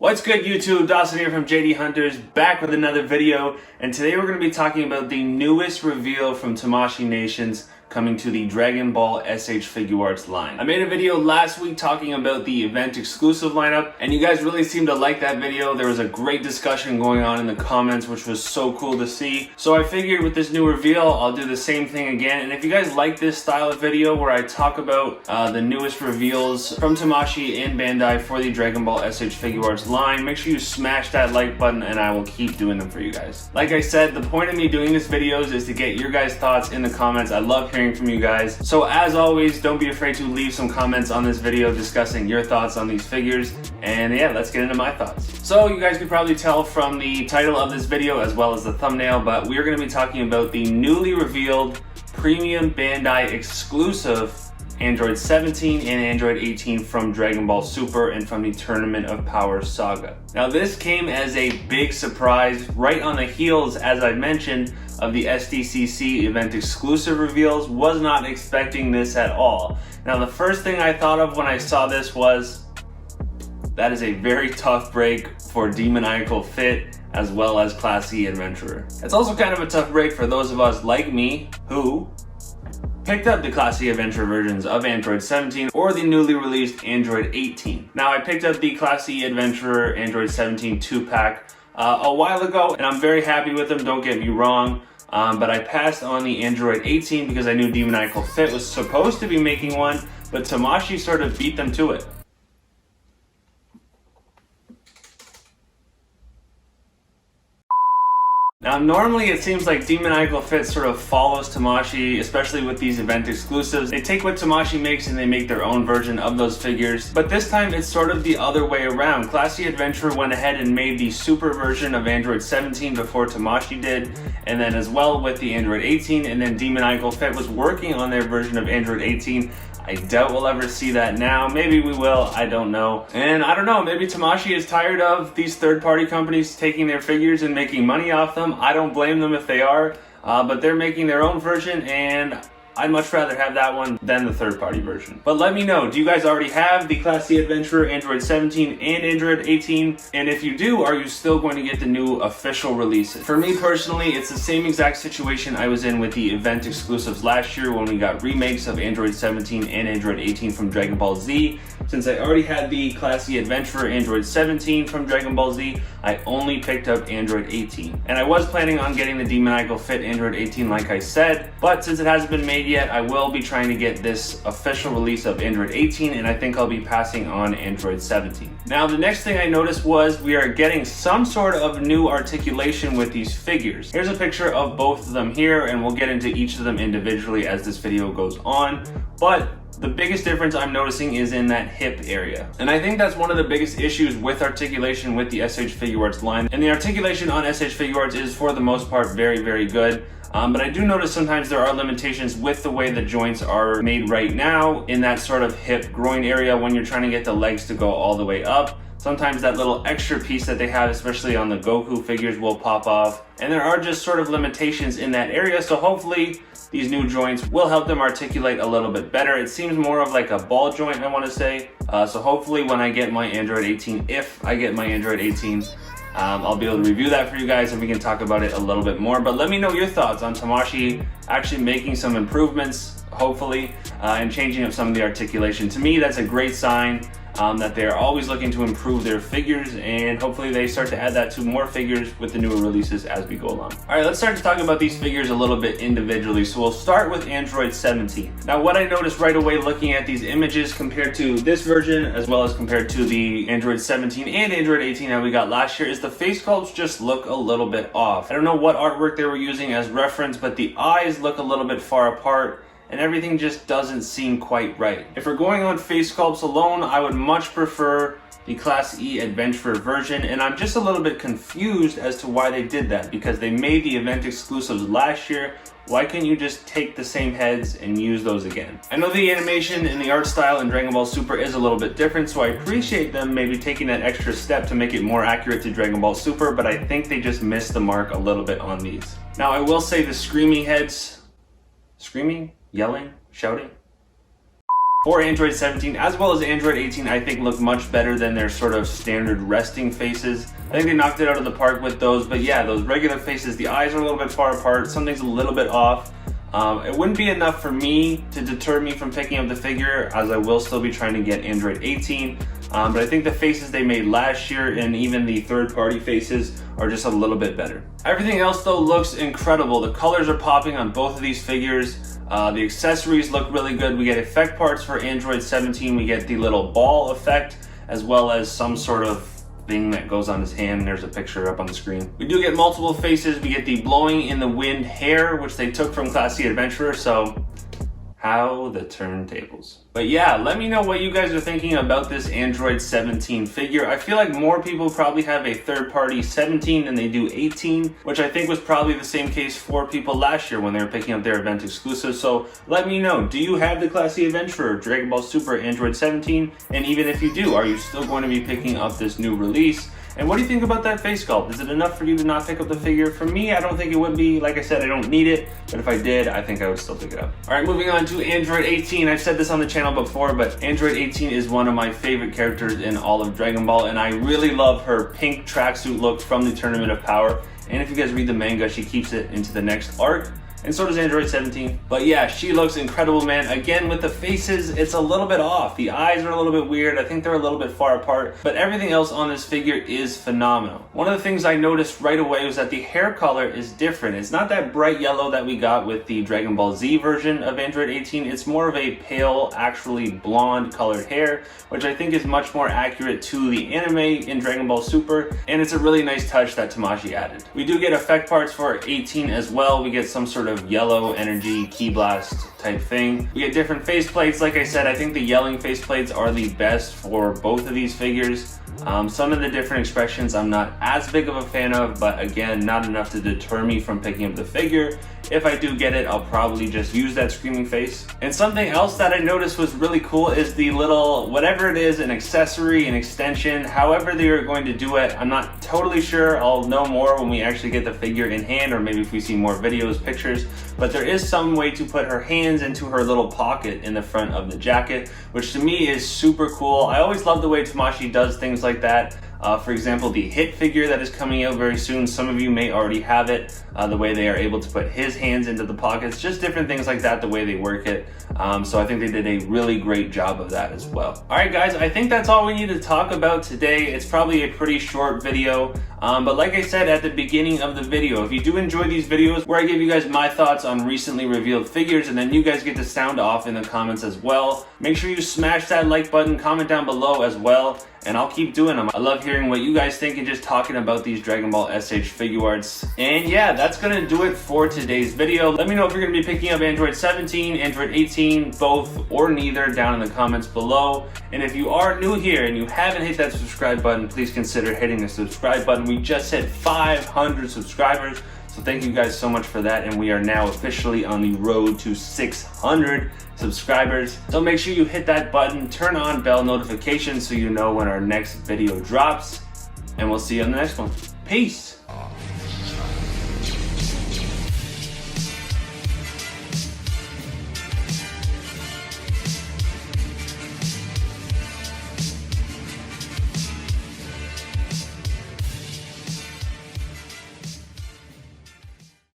What's good YouTube? Dawson here from JD Hunters, back with another video, and today we're going to be talking about the newest reveal from Tamashii Nations coming to the Dragon Ball S.H.Figuarts line. I made a video last week talking about the event exclusive lineup, and you guys really seemed to like that video. There was a great discussion going on in the comments, which was so cool to see. So I figured with this new reveal, I'll do the same thing again. And if you guys like this style of video where I talk about the newest reveals from Tamashii and Bandai for the Dragon Ball S.H.Figuarts line, make sure you smash that like button and I will keep doing them for you guys. Like I said, the point of me doing these videos is to get your guys' thoughts in the comments. I love hearing from you guys. So as always, don't be afraid to leave some comments on this video discussing your thoughts on these figures. And yeah, let's get into my thoughts. So you guys could probably tell from the title of this video as well as the thumbnail, but we are going to be talking about the newly revealed premium Bandai exclusive Android 17 and Android 18 from Dragon Ball Super and from the Tournament of Power saga. Now this came as a big surprise right on the heels, as I mentioned, of the SDCC event exclusive reveals. Was not expecting this at all. Now the first thing I thought of when I saw this was, that is a very tough break for Demoniacal Fit as well as Class E Adventurer. It's also kind of a tough break for those of us like me who picked up the Class E Adventure versions of Android 17 or the newly released Android 18. Now I picked up the Class E Adventurer Android 17 2-pack a while ago, and I'm very happy with them, don't get me wrong, but I passed on the Android 18 because I knew Demoniacal Fit was supposed to be making one, but Tamashii sort of beat them to it. Now normally it seems like Demoniacal Fit sort of follows Tamashii, especially with these event exclusives. They take what Tamashii makes and they make their own version of those figures. But this time it's sort of the other way around. Class E Adventurer went ahead and made the super version of Android 17 before Tamashii did, and then as well with the Android 18, and then Demoniacal Fit was working on their version of Android 18. I doubt we'll ever see that now. Maybe we will, I don't know. And I don't know, maybe Tamashii is tired of these third-party companies taking their figures and making money off them. I don't blame them if they are, but they're making their own version, and I'd much rather have that one than the third-party version. But let me know, do you guys already have the Class C Adventurer Android 17 and Android 18? And if you do, are you still going to get the new official releases? For me personally, it's the same exact situation I was in with the event exclusives last year when we got remakes of Android 17 and Android 18 from Dragon Ball Z. Since I already had the Class C Adventurer Android 17 from Dragon Ball Z, I only picked up Android 18. And I was planning on getting the Demoniacal Fit Android 18 like I said, but since it hasn't been made yet, I will be trying to get this official release of Android 18, and I think I'll be passing on Android 17. Now the next thing I noticed was we are getting some sort of new articulation with these figures. Here's a picture of both of them here, and we'll get into each of them individually as this video goes on, but the biggest difference I'm noticing is in that hip area. And I think that's one of the biggest issues with articulation with the S.H.Figuarts line. And the articulation on S.H.Figuarts is for the most part very, very good. But I do notice sometimes there are limitations with the way the joints are made right now in that sort of hip groin area when you're trying to get the legs to go all the way up. Sometimes that little extra piece that they have, especially on the Goku figures, will pop off. And there are just sort of limitations in that area, so hopefully these new joints will help them articulate a little bit better. It seems more of like a ball joint, I want to say. So hopefully when I get my Android 18, if I get my Android 18, I'll be able to review that for you guys and we can talk about it a little bit more. But let me know your thoughts on Tamashii actually making some improvements, hopefully, and changing up some of the articulation. To me, that's a great sign that they're always looking to improve their figures, and hopefully they start to add that to more figures with the newer releases as we go along. All right, let's start to talk about these figures a little bit individually. So we'll start with Android 17. Now what I noticed right away looking at these images compared to this version as well as compared to the Android 17 and Android 18 that we got last year is the face sculpts just look a little bit off. I don't know what artwork they were using as reference, but the eyes look a little bit far apart and everything just doesn't seem quite right. If we're going on face sculpts alone, I would much prefer the Class E Adventurer version, and I'm just a little bit confused as to why they did that, because they made the event exclusives last year. Why can't you just take the same heads and use those again? I know the animation and the art style in Dragon Ball Super is a little bit different, so I appreciate them maybe taking that extra step to make it more accurate to Dragon Ball Super, but I think they just missed the mark a little bit on these. Now I will say the screaming heads, screaming? Yelling? Shouting? for Android 17 as well as Android 18, I think look much better than their sort of standard resting faces. I think they knocked it out of the park with those, but yeah, those regular faces, the eyes are a little bit far apart, something's a little bit off. It wouldn't be enough for me to deter me from picking up the figure, as I will still be trying to get Android 18. But I think the faces they made last year and even the third-party faces are just a little bit better. Everything else though looks incredible. The colors are popping on both of these figures. The accessories look really good. We get effect parts for Android 17. We get the little ball effect as well as some sort of thing that goes on his hand. There's a picture up on the screen. We do get multiple faces. We get the blowing in the wind hair, which they took from Classy Adventurer, so how the turntables. But yeah, let me know what you guys are thinking about this Android 17 figure. I feel like more people probably have a third-party 17 than they do 18, which I think was probably the same case for people last year when they were picking up their event exclusive. So let me know, do you have the Classy Adventurer Dragon Ball Super Android 17? And even if you do, are you still going to be picking up this new release? And what do you think about that face sculpt? Is it enough for you to not pick up the figure? For me, I don't think it would be. Like I said, I don't need it, but if I did, I think I would still pick it up. All right, moving on to Android 18. I've said this on the channel before, but Android 18 is one of my favorite characters in all of Dragon Ball, and I really love her pink tracksuit look from the Tournament of Power. And if you guys read the manga, she keeps it into the next arc. And so does Android 17. But yeah, she looks incredible, man. Again, with the faces, it's a little bit off. The eyes are a little bit weird. I think they're a little bit far apart, but everything else on this figure is phenomenal. One of the things I noticed right away was that the hair color is different. It's not that bright yellow that we got with the Dragon Ball Z version of Android 18. It's more of a pale, actually blonde colored hair, which I think is much more accurate to the anime in Dragon Ball Super. And it's a really nice touch that Tamashii added. We do get effect parts for 18 as well. We get some sort of yellow energy key blast type thing. We get different face plates. Like I said, I think the yelling face plates are the best for both of these figures. Some of the different expressions I'm not as big of a fan of, but again, not enough to deter me from picking up the figure. If I do get it, I'll probably just use that screaming face. And something else that I noticed was really cool is the little, whatever it is, an accessory, an extension, however they are going to do it. I'm not totally sure. I'll know more when we actually get the figure in hand, or maybe if we see more videos, pictures. But there is some way to put her hands into her little pocket in the front of the jacket, which to me is super cool. I always love the way Tamashii does things like that. For example, the Hit figure that is coming out very soon, some of you may already have it, the way they are able to put his hands into the pockets, just different things like that, the way they work it. So I think they did a really great job of that as well. All right, guys, I think that's all we need to talk about today. It's probably a pretty short video, but like I said at the beginning of the video, if you do enjoy these videos where I give you guys my thoughts on recently revealed figures and then you guys get to sound off in the comments as well, make sure you smash that like button, comment down below as well, and I'll keep doing them. I love hearing what you guys think and just talking about these Dragon Ball S.H.Figuarts. And yeah, that's gonna do it for today's video. Let me know if you're gonna be picking up Android 17, Android 18, both or neither down in the comments below. And if you are new here and you haven't hit that subscribe button, please consider hitting the subscribe button. We just hit 500 subscribers. So thank you guys so much for that, and we are now officially on the road to 600 subscribers. So make sure you hit that button, turn on bell notifications so you know when our next video drops, and we'll see you on the next one. Peace!